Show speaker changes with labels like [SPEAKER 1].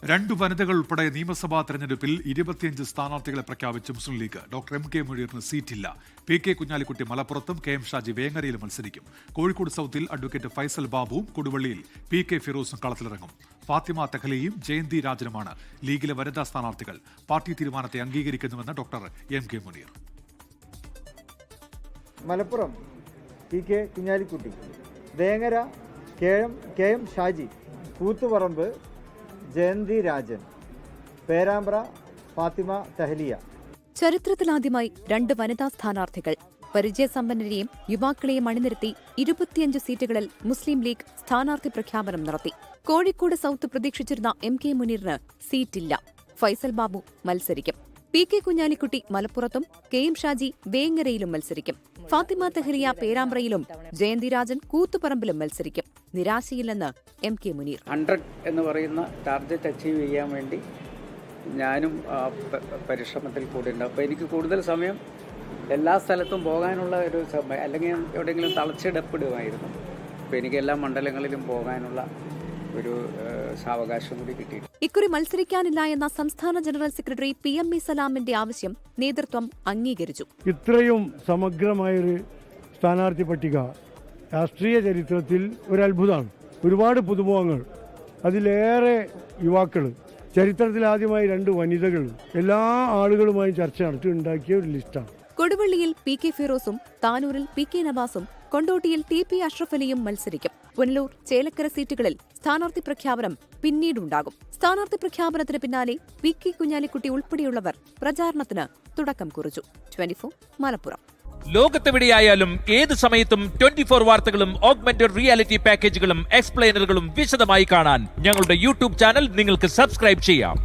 [SPEAKER 1] രണ്ടു വനിതകൾ ഉൾപ്പെടെ നിയമസഭാ തെരഞ്ഞെടുപ്പിൽ 25 സ്ഥാനാർത്ഥികളെ പ്രഖ്യാപിച്ച Muslim League. Doctor M K മുനീറിന് സീറ്റില്ല. പി കെ കുഞ്ഞാലിക്കുട്ടി മലപ്പുറത്തും കെ എം ഷാജി വേങ്ങരയിലും മത്സരിക്കും. കോഴിക്കോട് സൌത്തിൽ അഡ്വക്കേറ്റ് ഫൈസൽ ബാബുവും കൊടുവള്ളിയിൽ പി കെ ഫിറോസും കളത്തിലിറങ്ങും. ഫാത്തിമ തെഹ്ലിയും ജയന്തി രാജനുമാണ് ലീഗിലെ വനിതാ സ്ഥാനാർത്ഥികൾ. പാർട്ടി തീരുമാനത്തെ അംഗീകരിക്കുന്നുവെന്ന് doctor M K Muneer.
[SPEAKER 2] Malappuram P K Kunhalikutty, Vengara K M Shaji, Koothuparamba Jayanthi Rajan, Perambra Fathima Thahiliya.
[SPEAKER 3] ചരിത്രത്തിലാദ്യമായി 2 വനിതാ സ്ഥാനാർത്ഥികൾ. പരിചയസമ്പന്നരെയും യുവാക്കളെയും അണിനിരത്തി 25 സീറ്റുകളിൽ മുസ്ലിം ലീഗ് സ്ഥാനാർത്ഥി പ്രഖ്യാപനം നടത്തി. കോഴിക്കോട് സൌത്ത് പ്രതീക്ഷിച്ചിരുന്ന എം കെ മുനീറിന് സീറ്റില്ല. ഫൈസൽ ബാബു മത്സരിക്കും. പി കെ കുഞ്ഞാലിക്കുട്ടി മലപ്പുറത്തും കെ എം ഷാജി വേങ്ങരയിലും മത്സരിക്കും. ഫാത്തിമ തെഹ്ലിയ പേരാമ്പ്രയിലും ജയന്തി രാജൻ കൂത്തുപറമ്പിലും മത്സരിക്കും. നിരാശയില്ലെന്ന് എം കെ മുനീർ.
[SPEAKER 4] 100 എന്ന് പറയുന്ന ടാർഗറ്റ് അച്ചീവ് ചെയ്യാൻ വേണ്ടി ഞാനും പരിശ്രമത്തിൽ കൂടെ ഉണ്ട്. അപ്പോൾ എനിക്ക് കൂടുതൽ സമയം എല്ലാ സ്ഥലത്തും പോകാനുള്ള ഒരു സമയം, അല്ലെങ്കിൽ എവിടെയെങ്കിലും തളച്ചിടപ്പെടുമായിരുന്നു. അപ്പോൾ എനിക്ക് എല്ലാ മണ്ഡലങ്ങളിലും പോകാനുള്ള ഒരു സാവകാശം കൂടി കിട്ടി.
[SPEAKER 3] ഇക്കുറി മത്സരിക്കാനില്ല എന്ന സംസ്ഥാന ജനറൽ സെക്രട്ടറി PM സലാമിന്റെ ആവശ്യം നേതൃത്വം അംഗീകരിച്ചു.
[SPEAKER 5] ഇത്രയും സമഗ്രമായൊരു സ്ഥാനാർത്ഥി പട്ടിക രാഷ്ട്രീയ ചരിത്രത്തിൽ ഒരു അത്ഭുതമാണ്. ഒരുപാട് പുതുമുഖങ്ങൾ, അതിലേറെ യുവാക്കൾ, ചരിത്രത്തിൽ ആദ്യമായി 2 വനിതകൾ, എല്ലാ ആളുകളുമായി ചർച്ച നടത്തി ഉണ്ടാക്കിയ ഒരു ലിസ്റ്റാണ്.
[SPEAKER 3] കൊടുവള്ളിയിൽ പി കെ ഫിറോസും താനൂരിൽ പി കെ നവാസും കൊണ്ടോട്ടിയിൽ TP അഷ്റഫ് അലിയും മത്സരിക്കും. പുനലൂർ, ചേലക്കര സീറ്റുകളിൽ സ്ഥാനാർത്ഥി പ്രഖ്യാപനം പിന്നീടുണ്ടാകും. സ്ഥാനാർത്ഥി പ്രഖ്യാപനത്തിന് പിന്നാലെ പി കെ കുഞ്ഞാലിക്കുട്ടി ഉൾപ്പെടെയുള്ളവർ പ്രചാരണത്തിന് തുടക്കം കുറിച്ചു. 24 മലപ്പുറം.
[SPEAKER 6] ലോകത്തെവിടെയായാലും ഏത് സമയത്തും 24 വാർത്തകളും ഓഗ്മെന്റഡ് റിയാലിറ്റി പാക്കേജുകളും എക്സ്പ്ലെയിനറുകളും വിശദമായി കാണാൻ ഞങ്ങളുടെ YouTube ചാനൽ നിങ്ങൾക്ക് സബ്സ്ക്രൈബ് ചെയ്യാം.